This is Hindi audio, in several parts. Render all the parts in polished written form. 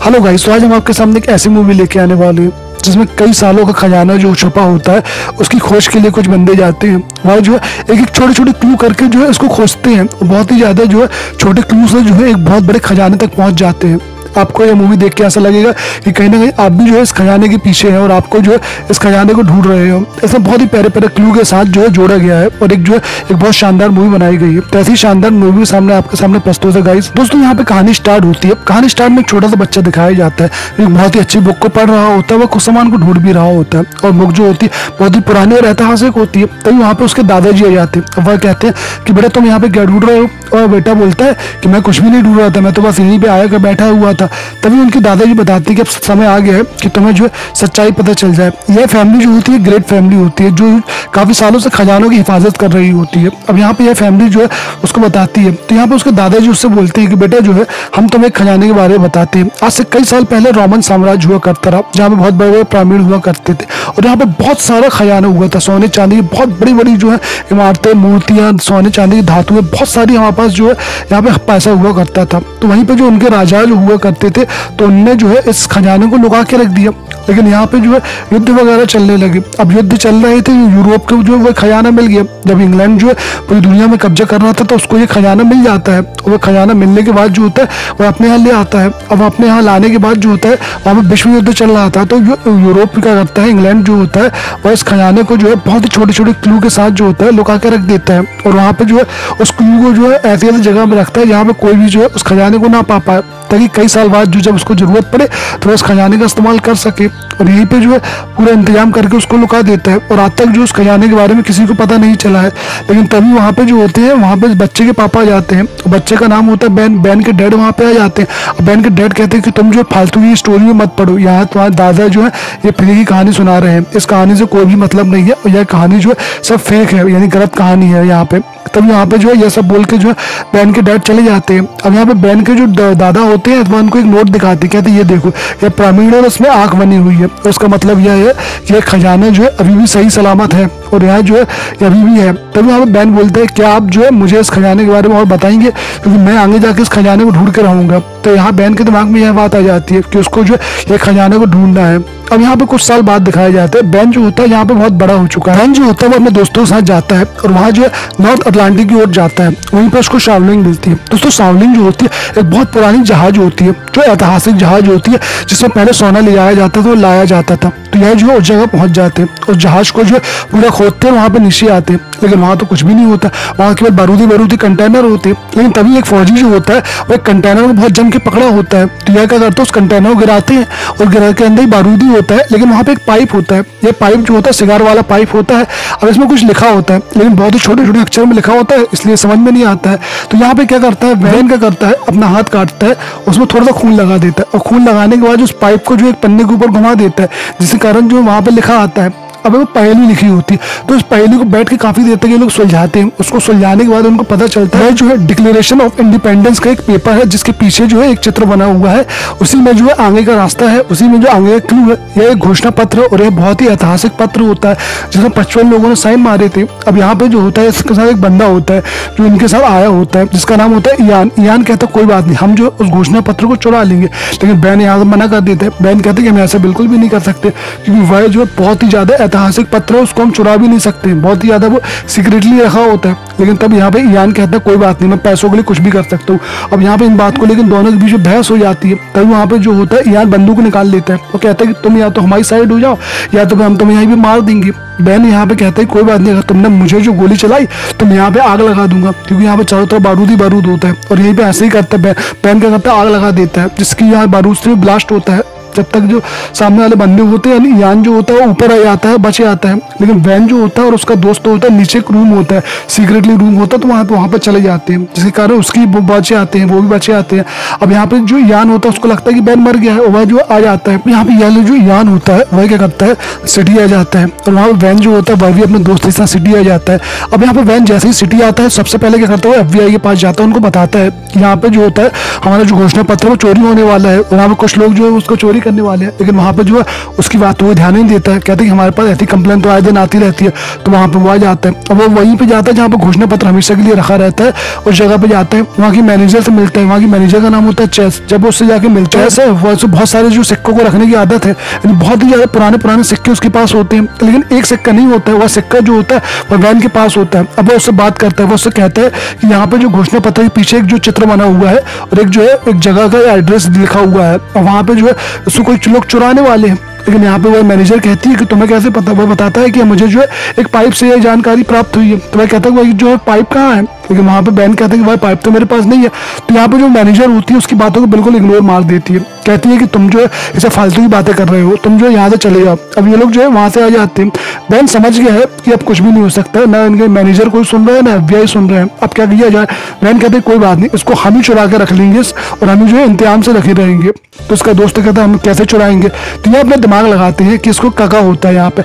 हेलो गाइस, तो आज हम आपके सामने एक ऐसी मूवी लेके आने वाले हैं जिसमें कई सालों का खजाना जो छुपा होता है उसकी खोज के लिए कुछ बंदे जाते हैं। वह जो है एक एक छोटे छोटे क्लू करके जो है इसको खोजते हैं। बहुत ही ज्यादा जो है छोटे क्लू से जो है एक बहुत बड़े खजाने तक पहुंच जाते हैं। आपको यह मूवी देख के ऐसा लगेगा कि कहीं ना कहीं आप भी जो है इस खजाने के पीछे हैं और आपको जो है इस खजाने को ढूंढ रहे हो। ऐसा बहुत ही प्यारे प्यारे क्लू के साथ जो है जोड़ा गया है और एक जो है एक बहुत शानदार मूवी बनाई गई है। तो ऐसी शानदार मूवी सामने आपके सामने प्रस्तुत है गाइस। दोस्तों, यहाँ पे कहानी स्टार्ट होती है। कहानी स्टार्ट में एक छोटा सा बच्चा दिखाया जाता है, एक बहुत ही अच्छी बुक को पढ़ रहा होता है। वह कुछ सामान को ढूंढ भी रहा होता है और बुक जो होती है बहुत ही पुरानी और ऐतिहासिक होती है। तभी वहाँ पे उसके दादाजी आ जाते हैं। वह कहते हैं कि बेटा तुम यहाँ पे क्या ढूंढ रहे हो? और बेटा बोलता है कि मैं कुछ भी नहीं ढूंढ रहा था, मैं तो बस यहीं पे आया कर बैठा हुआ था। तभी उनके दादाजी बताते हैं कि अब समय आ गया है कि तुम्हें जो है सच्चाई पता चल जाए। यह फैमिली जो होती है ग्रेट फैमिली होती है जो काफी सालों से खजानों की हिफाजत कर रही होती है। अब यहाँ पे यह फैमिली जो है उसको बताती है। तो यहाँ पे उसके दादाजी उससे बोलते हैं कि बेटा जो है हम तुम्हें एक खजाने के बारे में बताते हैं। आज से कई साल पहले रोमन साम्राज्य हुआ करता रहा जहाँ पे बहुत बड़े बड़े पिरामिड हुआ करते थे और यहाँ पे बहुत सारा खजाना हुआ था। सोने चांदी की बहुत बड़ी बड़ी जो है इमारतें, मूर्तियां, सोने चांदी की धातुएं बहुत सारी हमारे पास जो है यहाँ पे पैसा हुआ करता था। तो वहीं पे जो उनके राजा जो हुआ करते थे तो उनने जो है इस खजाने को लुका के रख दिया। लेकिन यहाँ पे जो है युद्ध वगैरह चलने लगे। अब युद्ध चल रहे थे, यूरोप को जो है वो खजाना मिल गया। जब इंग्लैंड जो है पूरी दुनिया में कब्जा कर रहा था तो उसको ये खजाना मिल जाता है और वह खजाना मिलने के बाद जो होता है वह अपने यहाँ ले आता है। अब अपने यहाँ लाने के बाद जो होता है वहाँ पे विश्व युद्ध चल रहा था। तो यूरोप क्या करता है, इंग्लैंड जो होता है वह इस खजाने को जो है बहुत ही छोटे छोटे क्लू के साथ जो होता है लुका के रख देता है और वहाँ पे जो है उस क्लू को जो है ऐसी ऐसी जगह में रखता है जहाँ पे कोई भी जो है उस खजाने को ना पा पाए, ताकि कई साल बाद जो जब उसको जरूरत पड़े तो उस खजाने का इस्तेमाल कर सके। और यहीं पे जो है पूरा इंतजाम करके उसको लुका देता है और आज तक जो उस खजाने के बारे में किसी को पता नहीं चला है। लेकिन तभी वहाँ पे जो होते हैं वहाँ पे बच्चे के पापा आ जाते हैं। बच्चे का नाम होता है बैन। बैन के डैड वहाँ पे आ जाते हैं और बैन के डैड कहते हैं कि तुम जो फालतू की स्टोरी में मत पढ़ो, यहाँ तुम्हारे दादा जो है ये फ्री की कहानी सुना रहे हैं, इस कहानी से कोई भी मतलब नहीं है और यह कहानी जो है सब फेक है, यानी गलत कहानी है यहाँ पे। तब यहाँ पे जो है यह सब बोल के जो है बैन के डैड चले जाते हैं। अब यहाँ पे बैन के जो दादा होते हैं तो उनको एक नोट दिखाते हैं, कहते हैं ये देखो ये पिरामिड और उसमें आंख बनी हुई है। उसका मतलब यह है कि यह खजाना जो है अभी भी सही सलामत है और यहाँ जो है ये अभी भी है। तभी यहाँ पे बैन बोलते हैं क्या आप जो है मुझे इस खजाने के बारे में और बताएंगे, क्योंकि मैं आगे जाके इस खजाने को ढूंढ के रहूंगा। तो यहाँ बैन के दिमाग में यह बात आ जाती है कि उसको जो है ये खजाने को ढूंढना है। अब यहाँ पे कुछ साल बाद दिखाया जाता है बैन जो होता है यहाँ पे बहुत बड़ा हो चुका है। बैन जो होता है वो अपने दोस्तों के साथ जाता है और वहाँ जो है नॉर्थ अटलांटिक की ओर जाता है। वहीं पर उसको शावलिंग मिलती है। दोस्तों, शावलिंग जो होती है एक बहुत पुरानी जहाज होती है, जो ऐतिहासिक जहाज होती है जिसमें पहले सोना ले जाया जाता था और लाया जाता था। तो यह जो है उस जगह पहुंच जाते हैं और जहाज को जो है पूरा खोदते हैं, वहाँ पे नीचे आते हैं। लेकिन वहाँ तो कुछ भी नहीं होता, वहाँ केवल बारूदी कंटेनर होते हैं। लेकिन तभी एक फौजी जो होता है वो एक कंटेनर को बहुत जम के पकड़ा होता है। तो यह क्या करते हैं उस कंटेनर को गिराते हैं और गिरा के अंदर ही बारूदी होता है। लेकिन वहाँ पे एक पाइप होता है, यह पाइप जो होता है सिगार वाला पाइप होता है। अब इसमें कुछ लिखा होता है लेकिन बहुत ही छोटे छोटे अक्षर में लिखा होता है, इसलिए समझ में नहीं आता है। तो यहाँ पे क्या करता है वैन क्या करता है अपना हाथ काटता है, उसमें थोड़ा सा खून लगा देता है और खून लगाने के बाद उस पाइप को जो एक पन्ने के ऊपर घुमा देता है, जिसके कारण जो वहाँ पे लिखा आता है। अब वो पहेली लिखी होती है तो उस पहेली को बैठ के काफी देर तक ये लोग सुलझाते हैं। उसको सुलझाने के बाद उनको पता चलता है जो है डिक्लेरेशन ऑफ इंडिपेंडेंस का एक पेपर है जिसके पीछे जो है एक चित्र बना हुआ है, उसी में जो है आगे का रास्ता है, उसी में जो आगे का क्लू है। यह एक घोषणा पत्र और यह बहुत ही ऐतिहासिक पत्र होता है जिसमें 55 लोगों ने साइन मारे थे। अब यहाँ पे जो होता है इसके साथ एक बंदा होता है जो इनके साथ आया होता है जिसका नाम होता है ईयान। ईयान कहता है कोई बात नहीं, हम जो उस घोषणा पत्र को चुरा लेंगे। लेकिन बैन यहाँ से मना कर देते हैं। बैन कहते हैं कि हम ऐसा बिल्कुल भी नहीं कर सकते क्योंकि वह जो है बहुत ही ज्यादा ऐतिहासिक पत्र है, उसको हम चुरा भी नहीं सकते, बहुत ही ज्यादा वो सीक्रेटली रखा होता है। लेकिन तब यहाँ पे ईयान कहता है कोई बात नहीं, मैं पैसों के लिए कुछ भी कर सकता हूँ। अब यहाँ पे इन बात को लेकिन दोनों के बीच में बहस हो जाती है। तभी वहाँ पे जो होता है ईयान बंदूक निकाल लेता है और कहता है कि तुम या तो हमारी साइड हो जाओ या तो हम तुम्हें यहीं पे मार देंगे। बैन यहाँ पे कहता है कोई बात नहीं, अगर तुमने मुझे जो गोली चलाई तो मैं यहाँ पे आग लगा दूंगा, क्योंकि यहाँ पे चारों तरफ बारूद होता है। और यहीं पे ऐसे ही करता है बैन क्या करता है आग लगा देता है, जिसकी यहाँ बारूद से ब्लास्ट होता है। जब तक जो सामने वाले बंदे होते हैं ईयान जो होता है वो ऊपर आ जाता है, बच जाता है। लेकिन वैन जो होता है और उसका दोस्त होता है नीचे एक रूम होता है, सीक्रेटली रूम होता है, तो वहाँ पर चले जाते हैं, जिसके कारण उसकी बचे आते हैं, वो भी बचे आते हैं। अब यहाँ पे जो ईयान होता है उसको लगता है कि बैन मर गया है और वह जो आ जाता है। यहाँ पे जो ईयान होता है वह क्या करता है सिटी आ जाता है और वहाँ पर वैन जो होता है वह भी अपने दोस्त के साथ सिटी आ जाता है। अब यहाँ पे वैन जैसे ही सिटी आता है सबसे पहले क्या करता है FBI के पास जाता है, उनको बताता है कि यहाँ पे जो होता है हमारा जो घोषणा पत्र वो चोरी होने वाला है और यहाँ पे कुछ लोग जो है उसको चोरी चोरी करने वाले हैं। लेकिन वहाँ पे जो है उसकी बात वो ध्यान नहीं देता है, कहते हैं कि हमारे पास ऐसी कंप्लेंट तो आए दिन आती रहती है। तो वहाँ पे वो आ जाता है, अब वो वहीं पे जाता है जहाँ पे घोषणा पत्र हमेशा के लिए रखा रहता है। उस जगह पे जाते हैं, वहाँ की मैनेजर से मिलते हैं। वहाँ की मैनेजर का नाम होता है चेस। जब उससे जाके मिलते हैं, ऐसे बहुत सारे जो सिक्कों को रखने की आदत है, बहुत ही ज्यादा पुराने सिक्के उसके पास होते हैं। लेकिन एक सिक्का नहीं होता है, वह सिक्का जो होता है वह वैन के पास होता है। अब वो उससे बात करता है, वो उससे कहता है कि यहाँ पे जो घोषणा पत्र के पीछे एक जो चित्र बना हुआ है और एक जो है एक जगह का एड्रेस लिखा हुआ है, और वहाँ पे जो है उसको कोई लोग चुराने वाले हैं। लेकिन यहाँ पे वो मैनेजर कहती है कि तुम्हें कैसे पता? वो बताता है कि मुझे जो है एक पाइप से ये जानकारी प्राप्त हुई है। तो वह कहता है वही जो है पाइप कहाँ है? लेकिन वहाँ पे बैन कहता है कि भाई पाइप तो मेरे पास नहीं है। तो यहाँ पे जो मैनेजर होती है उसकी बातों को बिल्कुल इग्नोर मार देती है, कहती है कि तुम जो है इसे फालतू की बातें कर रहे हो, तुम जो है यहाँ से चले जाओ। अब ये लोग जो है वहाँ से आ जाते हैं। बैन समझ गया है कि अब कुछ भी नहीं हो सकता, ना इनके मैनेजर कोई सुन रहा है ना FBI सुन रहे हैं। अब क्या किया जाए? बैन कहते हैं कोई बात नहीं, इसको हम ही चुरा के रख लेंगे और हम ही जो है इंतजाम से रखे रहेंगे। तो उसका दोस्त कहता है हम कैसे चुराएंगे? तो ये अपना दिमाग लगाते हैं कि इसको काका होता है। यहाँ पे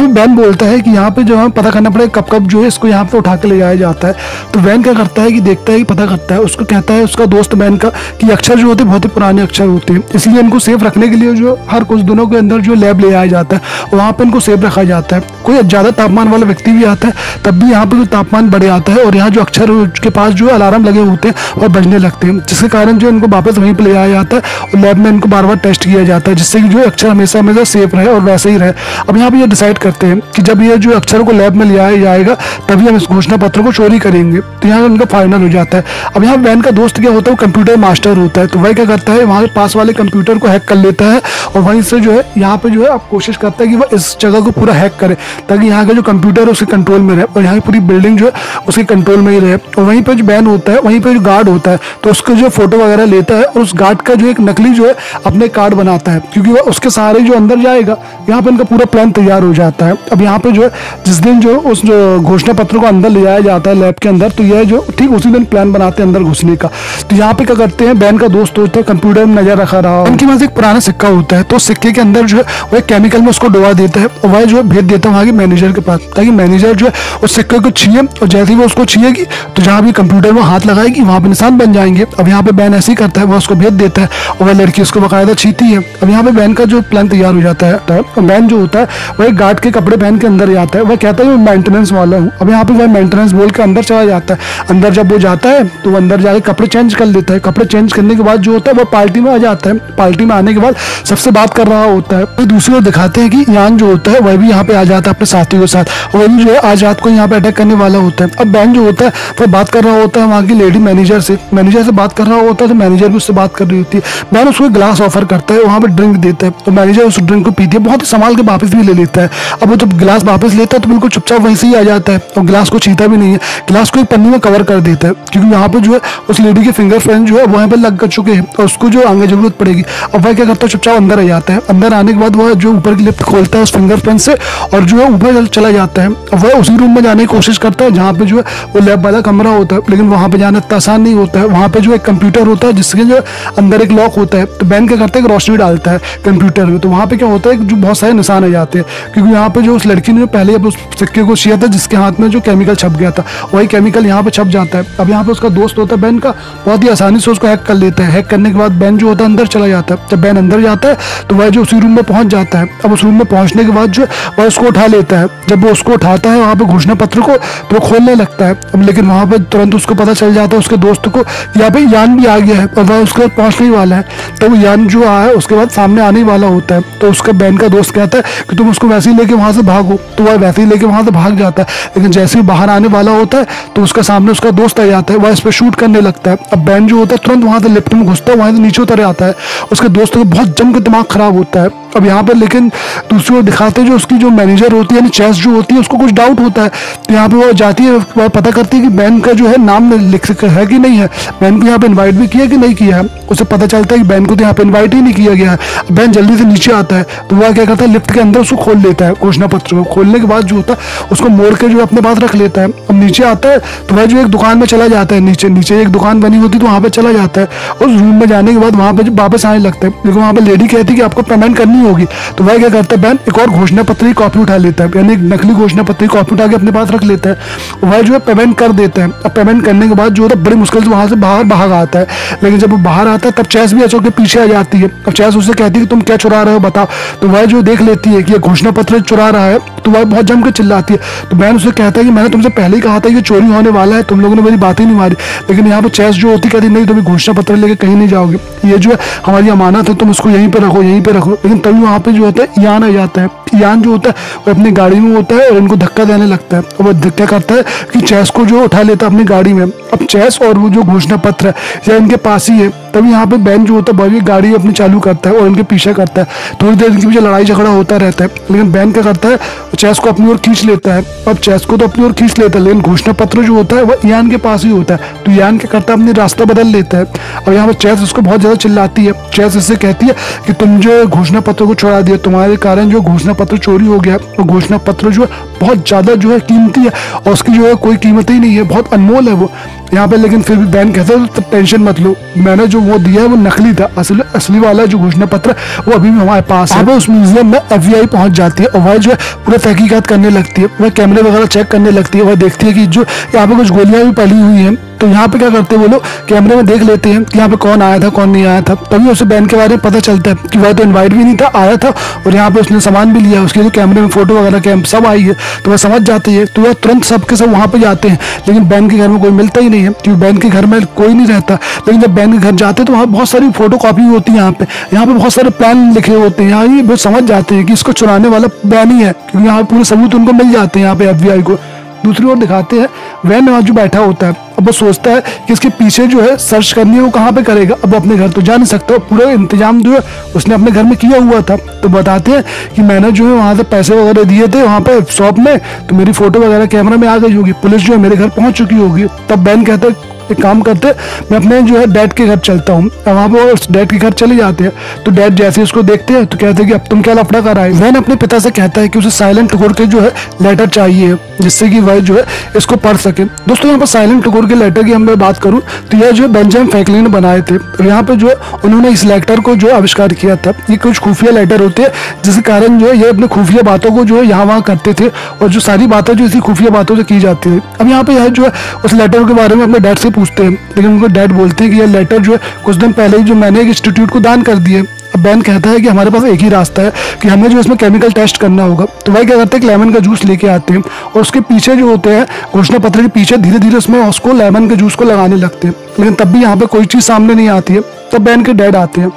बैन बोलता है कि यहाँ पे जो है पता करना पड़ेगा कब कब जो है इसको यहाँ पे उठा के ले जाया जाता है। तो बैन क्या करता है कि देखता है कि पता करता है, उसको कहता है उसका दोस्त बैन का कि अक्षर जो होते हैं बहुत ही पुराने अक्षर होते हैं, इसलिए इनको सेफ रखने के लिए जो हर कुछ दिनों के अंदर जो लैब ले आया जाता है वहाँ पे इनको सेफ रखा जाता है। कोई ज्यादा तापमान वाला व्यक्ति भी आता है तब भी यहाँ पे जो तापमान बढ़ जाता है और यहाँ जो अक्षर के पास जो अलार्म लगे होते हैं और बजने लगते हैं, जिसके कारण जो इनको वापस वहीं पे ले आया जाता है और लैब में इनको बार बार टेस्ट किया जाता है, जिससे कि जो अक्षर हमेशा हमेशा सेफ रहे और वैसे ही रहे। अब यहाँ पे ये डिसाइड करते हैं कि जब ये जो अक्षर को लैब में ले आया जाएगा तभी हम इस घोषणा पत्र को चोरी करेंगे। तो यहाँ उनका फाइनल हो जाता है। अब यहाँ बैन का दोस्त क्या होता है, वो कंप्यूटर मास्टर होता है। तो वह क्या करता है, वहाँ पास वाले कंप्यूटर को हैक कर लेता है और वहीं से जो है यहाँ पे जो है आप कोशिश करता है कि वह इस जगह को पूरा हैक करे ताकि यहाँ का जो कंप्यूटर है उसके कंट्रोल में रहे और यहाँ की पूरी बिल्डिंग जो है उसके कंट्रोल में ही रहे। और वहीं पे जो बैन होता है, वहीं पे जो गार्ड होता है, तो उसका जो फोटो वगैरह लेता है और उस गार्ड का जो एक नकली जो है अपने कार्ड बनाता है, क्योंकि वह उसके सहारे जो अंदर जाएगा। यहाँ पे इनका पूरा प्लान तैयार हो जाता है। अब यहाँ पे जो है जिस दिन जो उस जो घोषणा पत्र को अंदर ले जाया जाता है लैब के अंदर, तो यह जो ठीक उसी दिन प्लान बनाते हैं अंदर घुसने का। तो यहाँ पे क्या करते हैं, बैन का दोस्त होता है कंप्यूटर में नजर रखा रहा, उनके पास एक पुराना सिक्का होता है, तो सिक्के के अंदर जो है वो एक केमिकल में उसको डुबा देता है और वह जो है भेज देता है वहाँ के मैनेजर के पास, ताकि मैनेजर जो है उस सिक्के को छीए और जैसे ही वो उसको छीएगी तो जहाँ भी कंप्यूटर में हाथ लगाएगी वहाँ पे निशान बन जाएंगे। अब यहाँ पे बैन ऐसे ही करता है, वह उसको भेज देता है और वह लड़की उसको बाकायदा छीती है। अब यहाँ पे बैन का जो प्लान तैयार हो जाता है, बैन जो होता है वह एक गार्ड के कपड़े पहन के अंदर जाता है। वह कहता है मैं मेंटेनेंस वाला हूँ। अब यहाँ पे वह मेंटेनेंस बोल के अंदर चला जाता है। अंदर जब वो जाता है तो वो अंदर जाके कपड़े चेंज कर लेता है। कपड़े चेंज करने के बाद जो होता है वो पार्टी में आ जाता है। पार्टी में आने के बाद सबसे बात कर रहा होता है। तो दूसरी ओर दिखाते हैं कि यान जो होता है वह भी यहाँ पे आ जाता है अपने साथियों के साथ, वह भी जो है आज रात को यहाँ पे अटैक करने वाला होता है। अब बैन जो होता है वह बात कर रहा होता है वहाँ की लेडी मैनेजर से बात कर रहा होता है, तो मैनेजर भी उससे बात कर रही होती है। बैन उसको ग्लास ऑफर करता है, वहाँ पे ड्रिंक देता है, तो मैनेजर उस ड्रिंक को पीती है, बहुत ही संभाल के वापस भी ले लेता है। अब वो जब गिलास वापस लेता है तो बिल्कुल चुपचाप वहीं से ही आ जाता है और गिलास को छीता भी नहीं है, गिलास को एक पन्नी में कवर कर देता है, क्योंकि यहाँ पे जो है उस लेडी के फिंगरप्रिंट जो है वहाँ पे लग कर चुके हैं और उसको जो आगे जरूरत पड़ेगी। अब वह क्या करता है, चुपचाप अंदर आ जाता है। अंदर आने के बाद वह जो ऊपर की लिफ्ट खोलता है उस फिंगरप्रिंट से और जो है ऊपर चला जाता है। अब वह उसी रूम में जाने की कोशिश करता है जहाँ पे जो है वो लैब वाला कमरा होता है, लेकिन वहाँ पे जाना इतना आसान नहीं होता है। वहाँ पे जो एक कंप्यूटर होता है जिसके जो अंदर एक लॉक होता है, तो बैन क्या करता है, रोशनी डालता है कंप्यूटर में, तो वहाँ पे क्या होता है जो बहुत सारे निशान आ जाते हैं, क्योंकि यहाँ पे जो उस लड़की ने पहले उस सिक्के को छिया था जिसके हाथ में जो केमिकल छप गया था, वही केमिकल यहाँ पे छप जाता है। अब यहाँ पे उसका दोस्त होता है बैन का, बहुत ही आसानी से उसको हैक कर लेता है। हैक करने के बाद बैन जो होता है अंदर चला जाता है। जब बैन अंदर जाता है तो वह जो उसी रूम में पहुंच जाता है। अब उस रूम में पहुंचने के बाद जो वह उसको उठा लेता है। जब वो उसको उठाता है वहाँ पे घोषणा पत्र को, तो वो खोलने लगता है। अब लेकिन वहाँ पे तुरंत उसको पता चल जाता है उसके दोस्त को यहाँ पे यान भी आ गया है और वह उसके पहुंचने वाला है। तो वो यान जो आया है उसके बाद सामने आने वाला होता है, तो उसका बैन का दोस्त कहता है कि तुम उसको वैसे ही लेके वहां से भागो, तो वह वैसे ही लेके वहां से भाग जाता है। लेकिन जैसे ही बाहर आने वाला होता है तो उसका सामने उसका दोस्त आ जाता है, वह इस पर शूट करने लगता है। अब बैन जो होता है तुरंत वहां से लिफ्ट में घुसता है, वहां से नीचे उतर आता है। उसके दोस्त को बहुत जम के दिमाग खराब होता है। अब यहाँ पर लेकिन दूसरी ओर दिखाते हैं जो उसकी जो मैनेजर होती है यानी चेस जो होती है उसको कुछ डाउट होता है, तो यहाँ पे वो जाती है, वह पता करती है कि बैन का जो है नाम लिख है कि नहीं है, बैन को यहाँ पे इन्वाइट भी किया कि नहीं किया है। उसे पता चलता है कि बैन को तो यहाँ पे इन्वाइट ही नहीं किया गया है। बैन जल्दी से नीचे आता है, तो वह क्या करता है लिफ्ट के अंदर उसको खोल लेता है घोषणा पत्र को। खोलने के बाद जो होता है उसको मोड़ के जो अपने पास रख लेता है। अब नीचे आता है तो वह जो एक दुकान में चला जाता है, नीचे एक दुकान बनी होती है तो वहाँ पे चला जाता है। उस रूम में जाने के बाद वहाँ पे वापस आने लगता है, लेकिन वहाँ पे लेडी कहती है कि आपको पेमेंट करनी होगी। तो वह क्या करता है, बैन एक और घोषणा पत्र की कॉपी उठा लेता है, यानी एक नकली घोषणा पत्र की कॉपी उठा के अपने पास रख लेता है। वह जो है पेमेंट कर देता है। अब पेमेंट करने के बाद जो है बड़ी मुश्किल से वहां से बाहर भाग आता है। लेकिन जब वो बाहर आता है तब चैस भी अशोक के पीछे आ जाती है। अब चैस उससे कहती है कि तुम क्या चुरा रहे हो बताओ। तो वह जो देख लेती है कि ये घोषणा पत्र चुरा रहा है, तो वह बहुत जम के चिल्लाती है। तो बैन उसे कहता है कि मैंने तुमसे पहले ही कहा था कि चोरी होने वाला है, तुम लोगों ने मेरी बात ही नहीं मारी। लेकिन यहाँ पे चैस जो होती कहती नहीं, तुम्हें घोषणा पत्र लेके कहीं नहीं जाओगे, ये जो है हमारी अमानत है, तुम उसको यहीं पे रखो, यहीं पे रखो। लेकिन तभी वहाँ पे जो होता है ईयान आ जाता है। ईयान जो होता है वो अपनी गाड़ी में होता है और इनको धक्का देने लगता है। और वो धक्का करता है कि चैस को जो उठा लेता है अपनी गाड़ी में। अब चैस और वो जो घोषणा पत्र है या इनके पास ही है। तभी यहाँ पे बैन जो होता है गाड़ी अपनी चालू करता है और इनके पीछे करता है। थोड़ी देर इनके पीछे लड़ाई झगड़ा होता रहता है, लेकिन बैन क्या करता है, चैस को अपनी ओर खींच लेता है। अब चैस को तो अपनी ओर खींच लेता है, लेकिन घोषणा पत्र जो होता है वह ईयान के पास ही होता है। तो ईयान क्या करता है, अपनी रास्ता बदल लेता है। और यहाँ पर चैस उसको बहुत ज्यादा चिल्लाती है। चैस इससे कहती है कि तुम जो घोषणा पत्र को चुरा दिया, तुम्हारे कारण जो घोषणा पत्र चोरी हो गया। और घोषणा पत्र जो है बहुत ज्यादा जो है कीमती है और उसकी जो है कोई कीमत ही नहीं है, बहुत अनमोल है वो यहाँ पे। लेकिन फिर भी बैन कहता है तो टेंशन मत लो, मैंने जो वो दिया है वो नकली था, असली वाला जो घोषणा पत्र वो अभी भी हमारे पास है। उस म्यूजियम में FBI पहुंच जाती है और वह जो है पूरा तहकीकात करने लगती है। वह कैमरे वगैरह चेक करने लगती है। वह देखती है कि जो यहाँ पे कुछ गोलियां भी पड़ी हुई हैं। तो यहाँ पे क्या करते हैं वो लोग, कैमरे में देख लेते हैं कि यहाँ पे कौन आया था कौन नहीं आया था। तभी उसे बैन के बारे में पता चलता है कि वह तो इनवाइट भी नहीं था, आया था और यहाँ पे उसने सामान भी लिया, उसके जो कैमरे में फोटो वगैरह सब आई है। तो वह समझ जाती है। तो वह तुरंत सबके सब वहाँ पे जाते हैं, लेकिन बैन के घर में कोई मिलता ही नहीं है, क्योंकि बैन के घर में कोई नहीं रहता। लेकिन जब बैन के घर जाते हैं तो वहाँ बहुत सारी फोटो कॉपी होती है। यहाँ पे बहुत सारे प्लान लिखे होते हैं। यहाँ ये वो समझ जाते हैं कि इसको चुराने वाला बैन ही है, क्योंकि यहाँ पूरे सबूत उनको मिल जाते हैं यहाँ पे FBI को। दूसरी ओर दिखाते हैं वैन वहाँ जो बैठा होता है। अब वो सोचता है कि इसके पीछे जो है सर्च करनी है वो कहाँ पे करेगा। अब अपने घर तो जा नहीं सकता, पूरा इंतजाम जो है उसने अपने घर में किया हुआ था। तो बताते हैं कि मैंने जो है वहाँ से पैसे वगैरह दिए थे वहाँ पे शॉप में, तो मेरी फोटो वगैरह कैमरा में आ गई होगी, पुलिस जो है मेरे घर पहुंच चुकी होगी। तब बैन कहता है एक काम करते, मैं अपने जो है डैड के घर चलता हूँ। वहाँ पे उस डैड के घर चले जाते हैं। तो डैड जैसे उसको देखते हैं तो कहते हैं कि अब तुम क्या लफड़ा कर आए। वैन अपने पिता से कहता है कि उसे साइलेंट टुकुर के जो है लेटर चाहिए, जिससे कि वह जो है इसको पढ़ सके। दोस्तों यहाँ पर साइलेंट टुकुर के लेटर की मैं बात करूँ तो यह जो है बेंजामिन फ्रैंकलिन ने बनाए थे। और यहाँ पे जो है उन्होंने इस लेटर को जो आविष्कार किया था। ये कुछ खुफिया लेटर होते हैं, जिसके कारण जो है ये अपने खुफिया बातों को जो है यहाँ वहाँ करते थे और जो सारी बातें जो इसी खुफिया बातों से की जाती है। अब यहाँ पे यह जो है उस लेटर के बारे में अपने डैड से पूछते हैं, लेकिन उनको डैड बोलते हैं कि यह लेटर जो है कुछ दिन पहले ही जो मैंने एक इंस्टीट्यूट को दान कर दिए। अब बैन कहता है कि हमारे पास एक ही रास्ता है कि हमें जो इसमें केमिकल टेस्ट करना होगा। तो वह क्या करते हैं, लेमन का जूस लेके आते हैं और उसके पीछे जो होते हैं घोषणा पत्र के पीछे धीरे धीरे उसमें उसको लेमन के जूस को लगाने लगते हैं। लेकिन तब भी यहाँ पे कोई चीज़ सामने नहीं आती है। तब बैन के डैड आते हैं।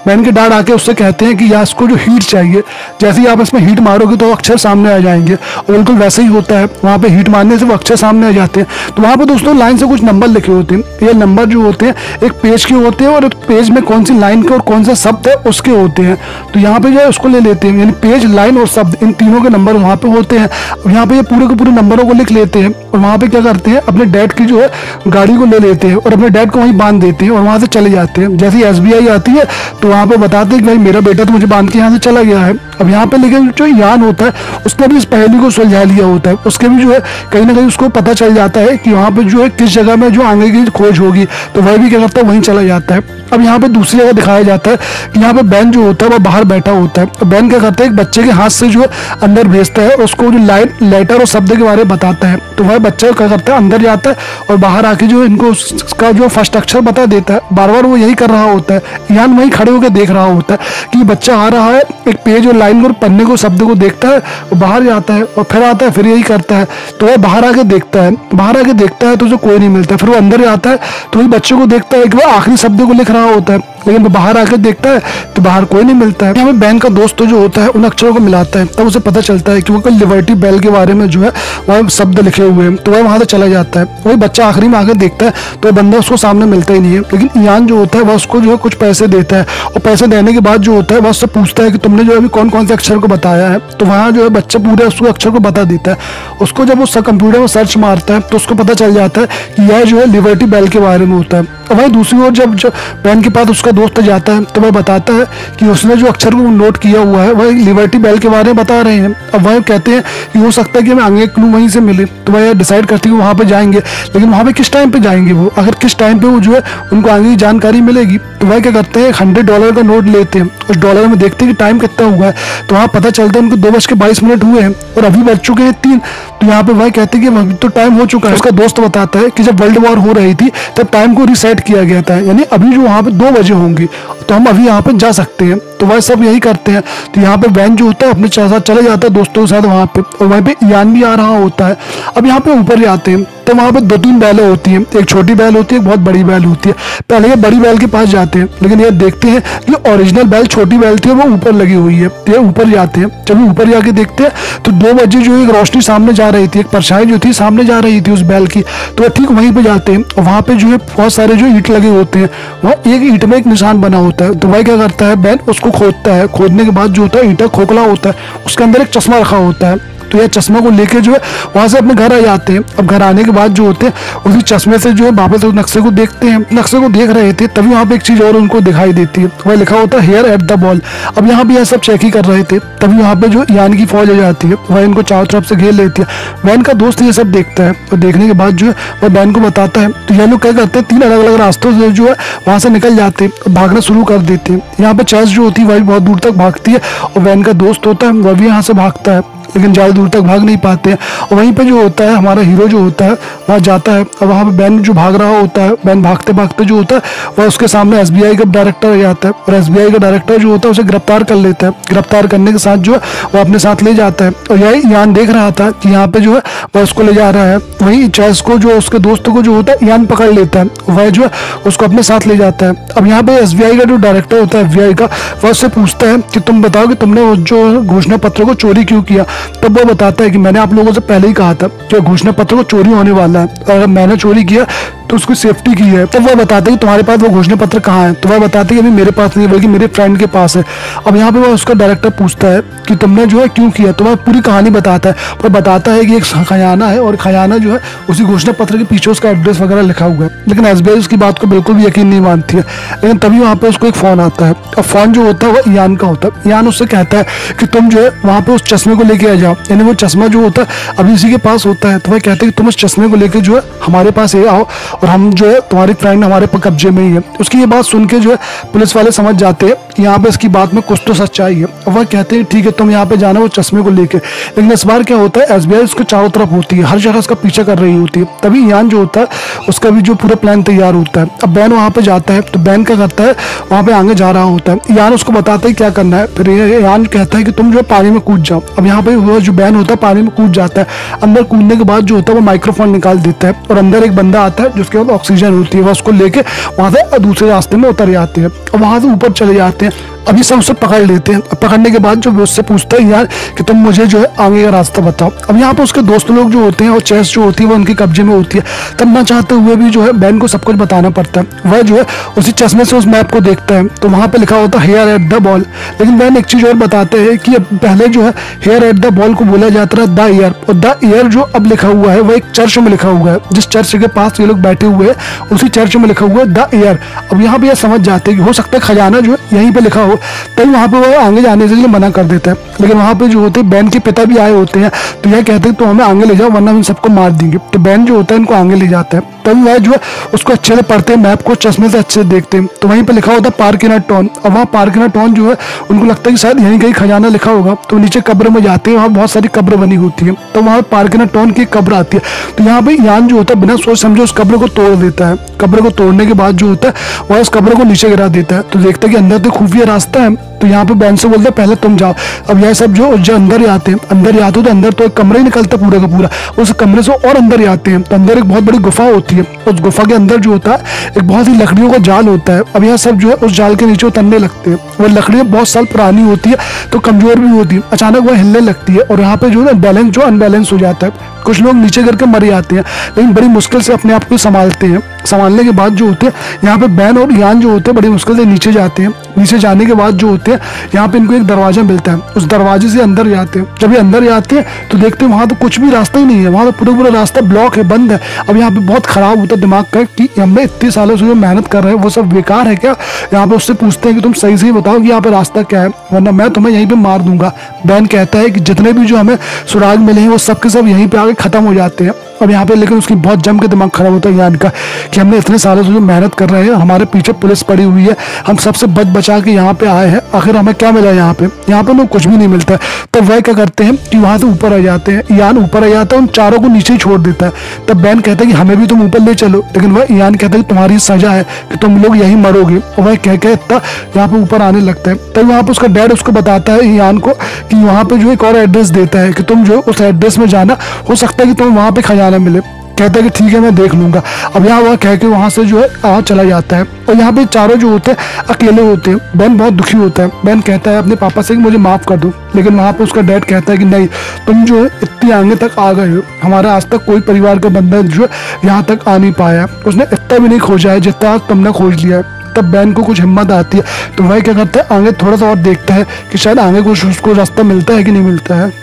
बैन के डैड आके उससे कहते हैं कि यार इसको जो हीट चाहिए, जैसे ही आप इसमें हीट मारोगे तो अक्षर सामने आ जाएंगे। और बिल्कुल वैसे ही होता है, वहाँ पे हीट मारने से वो अक्षर सामने आ जाते हैं। तो वहाँ पे दोस्तों लाइन से कुछ नंबर लिखे होते हैं। ये नंबर जो होते हैं एक पेज के होते हैं और एक पेज में कौन सी लाइन के और कौन सा शब्द है उसके होते हैं। तो यहाँ पे जो है उसको ले लेते हैं, यानी पेज, लाइन और शब्द, इन तीनों के नंबर वहाँ पे होते हैं। यहाँ पे ये पूरे के पूरे नंबरों को लिख लेते हैं और वहाँ पे क्या करते हैं, अपने डैड की जो है गाड़ी को ले लेते हैं और अपने डैड को वहीं बांध देते हैं और वहाँ से चले जाते हैं। जैसे ही SBI आती है तो वहाँ पे बताते हैं कि भाई मेरा बेटा तो मुझे बांध के यहाँ से चला गया है। अब यहाँ पे लेकिन जो ईयान होता है उसने भी इस पहेली को सुलझा लिया होता है। उसके भी जो है कहीं ना कहीं उसको पता चल जाता है कि वहाँ पे जो है किस जगह में जो आगे की खोज होगी। तो वह भी क्या करता है, वहीं चला जाता है। अब यहाँ पे दूसरी जगह दिखाया जाता है कि यहाँ पे बैन जो होता है वह बाहर बैठा होता है। तो बैन क्या करता है, एक बच्चे के हाथ से जो है अंदर भेजता है, उसको जो लेटर और शब्द के बारे में बताता है। तो वह बच्चा क्या करता है, अंदर जाता है और बाहर आके जो इनको उसका जो फर्स्ट अक्षर बता देता है। बार बार वो यही कर रहा होता है। ईयान वहीं खड़े होकर देख रहा होता है कि बच्चा आ रहा है, एक पेज और लाइन को, पन्ने को, शब्द को देखता है, वो बाहर जाता है और फिर आता है, फिर यही करता है। तो वह बाहर आके देखता है, बाहर आके देखता है तो उसे कोई नहीं मिलता। फिर वो अंदर जाता है तो वही बच्चे को देखता है कि वह आखिरी शब्द को लिख रहा होता है, लेकिन वो बाहर आकर देखता है तो बाहर कोई नहीं मिलता है। हमें बैन का दोस्त जो होता है उन अक्षरों को मिलाता है, तब उसे पता चलता है कि वो कोई लिबर्टी बेल के बारे में जो है वह शब्द लिखे हुए हैं। तो वह वहां से चला जाता है। वही बच्चा आखिरी में आकर देखता है तो बंदा उसको सामने मिलता ही नहीं है। लेकिन ईयान जो होता है वह उसको जो है कुछ पैसे देता है और पैसे देने के बाद जो होता है वह उससे पूछता है कि तुमने जो अभी कौन कौन से अक्षर को बताया है। तो वहाँ जो है बच्चा पूरे उसको अक्षर को बता देता है। उसको जब वो कंप्यूटर में सर्च मारता है तो उसको पता चल जाता है कि यह जो है लिबर्टी बेल के बारे में होता है। और वही दूसरी ओर जब बैन के पास उसका दोस्त जाता है तो वह बताता है कि उसने जो अक्षर को नोट किया हुआ है वह लिबर्टी बेल के बारे में बता रहे हैं। अब वह कहते हैं कि हो सकता है कि हमें आगे क्लू वहीं से मिले। तो वह डिसाइड करती है कि वहाँ पे जाएंगे, लेकिन वहाँ पे किस टाइम पे जाएंगे वो, अगर किस टाइम पे वो जो है उनको आगे की जानकारी मिलेगी। तो वह क्या करते हैं, 100 $1 का नोट लेते हैं, उस डॉलर में देखते हैं कि टाइम कितना हुआ है, तो वहाँ पता चलता है उनको 2:22 हुए हैं और अभी बज चुके हैं 3। तो यहाँ पे भाई कहते हैं कि अभी तो टाइम हो चुका है। उसका दोस्त बताता है कि जब वर्ल्ड वॉर हो रही थी तब टाइम को रिसेट किया गया था, यानी अभी जो वहाँ पे 2 बजे होंगी, तो हम अभी यहाँ पे जा सकते हैं। तो वह सब यही करते हैं। तो यहाँ पे वैन जो होता है अपने साथ चले जाता है दोस्तों के साथ वहाँ पे, और वहीं पे यान भी आ रहा होता है। अब यहाँ पे ऊपर जाते हैं तो वहाँ पे 2-3 बैलें होती हैं, एक छोटी बैल होती है, एक बहुत बड़ी बैल होती है। पहले ये बड़ी बैल के पास जाते हैं, लेकिन ये देखते हैं कि ओरिजिनल बैल छोटी बैल थी और वो ऊपर लगी हुई है। तो ये ऊपर जाते हैं, जब ऊपर जाके देखते हैं तो 2 बजे जो एक रोशनी सामने जा रही थी, एक परछाई जो थी सामने जा रही थी उस बैल की, तो ठीक वहीं पे जाते हैं और वहाँ पे जो है बहुत सारे जो ईंट लगे होते हैं, वहाँ एक ईंट में एक निशान बना होता है। तो भाई क्या करता है, बैल उसको खोदता है, खोदने के बाद जो होता है ईंटा खोखला होता है, उसके अंदर एक चश्मा रखा होता है। तो यह चश्मा को लेके जो है वहां से अपने घर आ जाते हैं। अब घर आने के बाद जो होते हैं उसी चश्मे से जो है वापस उस नक्शे को देखते हैं। नक्शे को देख रहे थे तभी वहाँ पे एक चीज और उनको दिखाई देती है, वह लिखा होता है हेयर एट द बॉल। अब यहाँ पे यह सब चेक ही कर रहे थे तभी वहाँ पे जो यान की फौज आ जाती है, वह इनको चारों तरफ से घेर लेती है। वैन का दोस्त ये सब देखता है और देखने के बाद जो है वह वैन को बताता है। तो यह लोग क्या करते हैं, 3 अलग अलग रास्तों से जो है वहां से निकल जाते हैं और भागना शुरू कर देते हैं। यहाँ पे चेस जो होती है वह भी बहुत दूर तक भागती है और वैन का दोस्त होता है वह भी यहाँ से भागता है, लेकिन ज़्यादा दूर तक भाग नहीं पाते हैं। और वहीं पे जो होता है हमारा हीरो जो होता है वहाँ जाता है और वहाँ पे बैन जो भाग रहा होता है, बैन भागते भागते जो होता है वह उसके सामने एसबीआई का डायरेक्टर आ जाता है और एसबीआई का डायरेक्टर जो होता है उसे गिरफ्तार कर लेता है। गिरफ्तार करने के साथ जो है वो अपने साथ ले जाता है और यही यान देख रहा था कि यहाँ पे जो है वह उसको ले जा रहा है। वहीं चेस को जो उसके दोस्त को जो होता है यान पकड़ लेता है, वह जो है उसको अपने साथ ले जाता है। अब यहाँ पे एसबीआई का जो डायरेक्टर होता है एफबीआई का, वह उससे पूछता है कि तुम बताओ कि तुमने वो जो घोषणा पत्र को चोरी क्यों किया। तब वो बताता है कि मैंने आप लोगों से पहले ही कहा था कि घोषणा पत्र को चोरी होने वाला है और अगर मैंने चोरी किया तो उसकी सेफ्टी की है। तब वह बताते हैं कि तुम्हारे पास वो घोषणा पत्र कहाँ है। तो वह बताते हैं कि अभी मेरे पास नहीं है बल्कि मेरे फ्रेंड के पास है। अब यहाँ पे वह उसका डायरेक्टर पूछता है कि तुमने जो है क्यों किया, तो वह पूरी कहानी बताता है। वह बताता है कि एक खजाना है और खजाना जो है उसी घोषणा पत्र के पीछे उसका एड्रेस वगैरह लिखा हुआ है, लेकिन एसबीआई उसकी बात को बिल्कुल भी यकीन नहीं मानती है। लेकिन तभी वहाँ पे उसको एक फोन आता है और फोन जो होता है वह यान का होता है। यान उससे कहता है कि तुम जो है वहाँ पे उस चश्मे को लेके आ जाओ, यानी वो चश्मा जो होता है अभी इसी के पास होता है। तो वह कहते हैं कि तुम उस चश्मे को लेके जो है हमारे पास आओ और हम जो है तुम्हारी फ्रेंड हमारे कब्जे में ही है। उसकी ये बात सुन के जो है पुलिस वाले समझ जाते हैं कि यहाँ पे इसकी बात में कुछ तो सच्चाई है और वह कहते हैं ठीक है तुम यहाँ पे जाना वो चश्मे को लेके। लेकिन इस बार क्या होता है, एसबीआई उसके चारों तरफ होती है, हर जगह उसका पीछा कर रही होती है। तभी यान जो होता है उसका भी जो पूरा प्लान तैयार होता है। अब बैन वहाँ पे जाता है तो बैन क्या करता है, वहाँ पे आगे जा रहा होता है। यान उसको बताता है क्या करना है। फिर यान कहता है कि तुम जो है पानी में कूद जाओ। अब यहाँ पे वो जो बैन होता है पानी में कूद जाता है। अंदर कूदने के बाद जो होता है वो माइक्रोफोन निकाल देता है और अंदर एक बंदा आता है जिसके बाद ऑक्सीजन होती है, वह उसको लेके वहां से दूसरे रास्ते में उतर जाते हैं और वहां से ऊपर चले जाते हैं। अभी सब उसे पकड़ लेते हैं। पकड़ने के बाद जो उससे पूछता है यार कि तुम मुझे जो है आगे का रास्ता बताओ। अब यहाँ पे उसके दोस्त लोग जो होते हैं और चेस जो होती है वो उनके कब्जे में होती है। तब ना चाहते हुए भी जो है बैन को सब कुछ बताना पड़ता है। वह जो है उसी चश्मे से उस मैप को देखता है तो वहाँ पे लिखा होता है हेयर एट द बॉल। लेकिन बैन एक चीज और बताते हैं कि पहले जो है हेयर एट द बॉल को बोला जाता है द ईयर, और द ईयर जो अब लिखा हुआ है वह एक चर्च में लिखा हुआ है। जिस चर्च के पास ये लोग बैठे हुए हैं उसी चर्च में लिखा हुआ है द ईयर। अब यहाँ पे यह समझ जाते हैं कि हो सकता है खजाना जो है यहीं पे लिखा हो, तभी वहाँ पे वो आगे जाने से मना कर देता है। लेकिन वहाँ पे जो होते हैं बैन के पिता भी आए होते हैं तो यह कहते हैं तो हमें आगे ले जाओ वरना हम सबको मार देंगे। तो बैन जो होता है इनको आगे ले जाता है। तभी वह जो है उसको अच्छे से पढ़ते हैं, मैप को चश्मे से अच्छे से देखते हैं। तो वहीं पे लिखा होता है पार्किना टाउन। अब वहाँ पार्किना टाउन जो है उनको लगता है कि शायद यहीं कहीं खजाना लिखा होगा। तो नीचे कब्र में जाते हैं, वहाँ बहुत सारी कब्र बनी होती है। तो वहाँ पार्किना टाउन की कब्र आती है। तो यहाँ पे यान जो होता है बिना सोच समझे उस कब्र को तोड़ देता है। कब्र को तोड़ने के बाद जो होता है वह उस कब्र को नीचे गिरा देता है। तो देखता है कि अंदर तो खुफिया रास्ता है। तो यहाँ पे बैन से बोलते हैं पहले तुम जाओ। अब यह सब जो अंदर आते हैं, अंदर आते हो तो अंदर तो एक कमरा ही निकलता है पूरा का पूरा। उस कमरे से और अंदर आते हैं तो अंदर एक बहुत बड़ी गुफा होती है। उस गुफा के अंदर जो होता है एक बहुत ही लकड़ियों का जाल होता है। अब यह सब जो है उस जाल के नीचे उतरने लगते हैं। वह लकड़ियाँ बहुत साल पुरानी होती है तो कमजोर भी होती है। अचानक वह हिलने लगती है और यहाँ पे जो है बैलेंस जो अनबैलेंस हो जाता है। कुछ लोग नीचे करके मर जाते हैं लेकिन बड़ी मुश्किल से अपने आप को संभालते हैं। संभालने के बाद जो होते हैं यहाँ पे बैन और यान जो होते हैं बड़ी मुश्किल से नीचे जाते हैं। नीचे जाने के बाद जो होते हैं यहाँ पे इनको एक दरवाजा मिलता है। उस दरवाजे से अंदर जाते हैं। जब ये अंदर जाते हैं तो देखते हैं वहाँ तो कुछ भी रास्ता ही नहीं है, वहाँ तो पूरा रास्ता ब्लॉक है, बंद है। अब यहाँ पे बहुत खराब होता है दिमाग का कि हमने इतने सालों से जो मेहनत कर रहे हैं वो सब बेकार है क्या। यहाँ पे उससे पूछते हैं कि तुम सही सही बताओ कि यहाँ पे रास्ता क्या है वरना मैं तुम्हें यहीं पे मार दूंगा। बैन कहता है कि जितने भी जो हमें सुराग मिले हैं वो सब के सब यहीं पे आके खत्म हो जाते हैं। अब यहाँ पे लेकिन उसकी बहुत जम के दिमाग खराब होता है यान का कि हमने इतने सालों से जो मेहनत कर रहे हैं, हमारे पीछे पुलिस पड़ी हुई है, हम सबसे बच बचा के यहाँ पे आए हैं, आखिर हमें क्या मिला यहाँ पे लोग कुछ भी नहीं मिलता है। तब वह क्या करते हैं कि वहाँ से ऊपर आ जाते हैं, यान ऊपर आ जाता है, उन चारों को नीचे ही छोड़ देता है। तब बैन कहता है कि हमें भी तुम ऊपर ले चलो, लेकिन वह यान कहता है कि तुम्हारी सजा है कि तुम लोग यहीं मरोगे। और वह कह के इतना यहाँ पे ऊपर आने लगता है। तब वहाँ पे उसका डैड उसको बताता है यान को कि वहाँ पे जो एक और एड्रेस देता है कि तुम जो उस एड्रेस में जाना, हो सकता है कि तुम्हें वहाँ पे खजाना मिले। कहता है कि ठीक है मैं देख लूंगा। अब यहाँ वह कह के वहाँ से जो है चला जाता है। और यहाँ पे चारों जो होते हैं अकेले होते हैं। बैन बहुत दुखी होता है। बैन कहता है अपने पापा से कि मुझे माफ़ कर दो, लेकिन वहाँ पे उसका डैड कहता है कि नहीं, तुम जो है इतनी आगे तक आ गए हो, हमारा आज तक कोई परिवार का बंदा जो है यहाँ तक आ नहीं पाया, उसने इतना भी नहीं खोजा है जितना तुमने खोज लिया है। तब बैन को कुछ हिम्मत आती है, तो वह क्या करता है आगे थोड़ा सा और देखता है कि शायद आगे कुछ उसको रास्ता मिलता है कि नहीं मिलता है।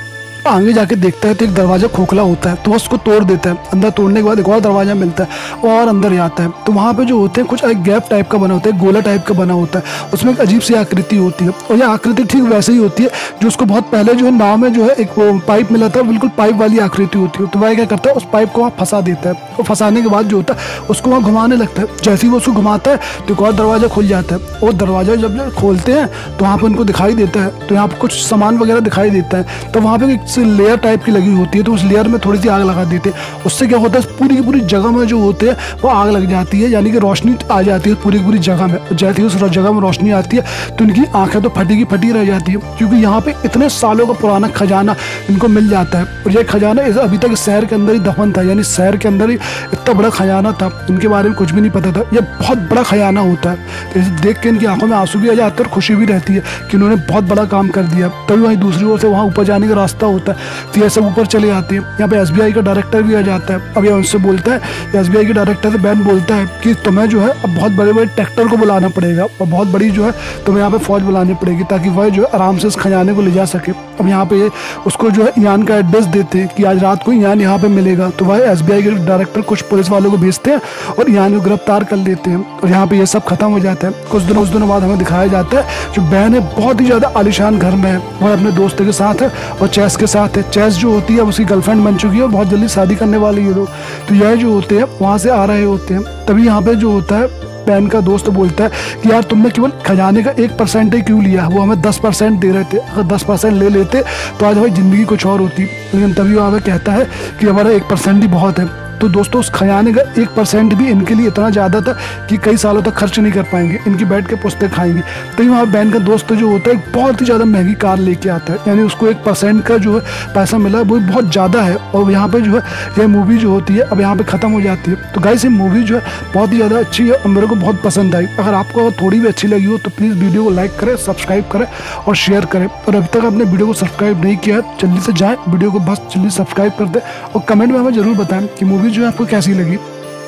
आगे जाके देखता है तो एक दरवाजा खोखला होता है, तो उसको तोड़ देता है। अंदर तोड़ने के बाद एक और दरवाजा मिलता है और अंदर जाता है। तो वहाँ पे जो होते हैं कुछ एक गैप टाइप का बना होता है, गोला टाइप का बना होता है, उसमें एक अजीब सी आकृति होती है। और यह आकृति ठीक वैसे ही होती है जो उसको बहुत पहले जो है नाव में जो है एक वो पाइप मिला था, बिल्कुल पाइप वाली आकृति होती है। तो वह क्या करता है उस पाइप को वहाँ फंसा देता है, और फंसाने के बाद जो होता है उसको वहाँ घुमाने लगता है। जैसे ही वो उसको घुमाता है तो एक और दरवाजा खुल जाता है, और दरवाजा जब खोलते हैं तो वहाँ पर उनको दिखाई देता है, तो यहाँ पर कुछ सामान वगैरह दिखाई देता है। तो वहाँ पर एक लेयर टाइप की लगी होती है, तो उस लेयर में थोड़ी सी आग लगा देते हैं। उससे क्या होता है पूरी की पूरी जगह में जो होते हैं वो आग लग जाती है, यानी कि रोशनी आ जाती है पूरी की पूरी जगह में। जैसे ही उस जगह में रोशनी आती है तो इनकी आंखें तो फटी की फटी रह जाती है, क्योंकि यहाँ पे इतने सालों का पुराना खजाना इनको मिल जाता है। और यह खजाना अभी तक शहर के अंदर ही दफन था, यानी शहर के अंदर ही इतना बड़ा खजाना था, इनके बारे में कुछ भी नहीं पता था। यह बहुत बड़ा खजाना होता है। तो इसे देख के इनकी आंखों में आंसू भी आ जाते हैं और खुशी भी रहती है कि उन्होंने बहुत बड़ा काम कर दिया। तभी वहीं दूसरी ओर से वहाँ ऊपर जाने का रास्ता होता है, तो ये सब ऊपर चले जाते हैं। यहाँ पे एसबीआई का डायरेक्टर भी आ जाता है। अब ये उनसे बोलता है, एसबीआई के डायरेक्टर से बैन बोलता है कि तुम्हें जो है अब बहुत बड़े बड़े ट्रैक्टर को बुलाना पड़ेगा, और बहुत बड़ी जो है तुम्हें यहाँ पे फौज बुलानी पड़ेगी, ताकि वह जो है आराम से इस खजाने को ले जा सके। अब यहाँ पे उसको जो है यान का एड्रेस देते हैं कि आज रात को यान यहाँ पे मिलेगा। तो वह एसबीआई के डायरेक्टर कुछ पुलिस वालों को भेजते हैं और यान को गिरफ्तार कर लेते हैं। और यहाँ पे ये सब खत्म हो जाता है। कुछ दिनों बाद हमें दिखाया जाता है जो बैन है बहुत ही ज़्यादा आलिशान घर में है, वह अपने दोस्त के साथ है और चेस के साथ है। चेस जो होती है उसकी गर्लफ्रेंड बन चुकी है और बहुत जल्दी शादी करने वाली है लोग। तो यह जो होते हैं वहाँ से आ रहे होते हैं। तभी यहाँ पे जो होता है बैन का दोस्त बोलता है कि यार तुमने केवल खजाने का 1% ही क्यों लिया, वो हमें 10% दे रहे थे, अगर 10% ले लेते तो आज हमारी ज़िंदगी कुछ और होती। लेकिन तभी वो हमें कहता है कि हमारा 1% ही बहुत है। तो दोस्तों उस खजाने का 1% भी इनके लिए इतना ज़्यादा था कि कई सालों तक खर्च नहीं कर पाएंगे, इनकी बैठ के पुश्ते खाएंगे। तो वहाँ बैन का दोस्त जो होता है बहुत ही ज़्यादा महंगी कार लेके आता है, यानी उसको 1% का जो है पैसा मिला वो बहुत ज़्यादा है। और यहाँ पे जो है यह मूवी जो होती है अब यहाँ पे ख़त्म हो जाती है। तो गाइस ये मूवी जो है बहुत ही ज़्यादा अच्छी है और मेरे को बहुत पसंद आई। अगर आपको थोड़ी भी अच्छी लगी हो तो प्लीज़ वीडियो को लाइक करें, सब्सक्राइब करें और शेयर करें। और अभी तक आपने वीडियो को सब्सक्राइब नहीं किया है जल्दी से जाएँ, वीडियो को बस जल्दी सब्सक्राइब कर दें और कमेंट में हमें ज़रूर बताएं कि मूवी जो है आपको कैसी लगी।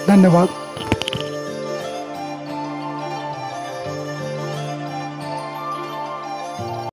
धन्यवाद।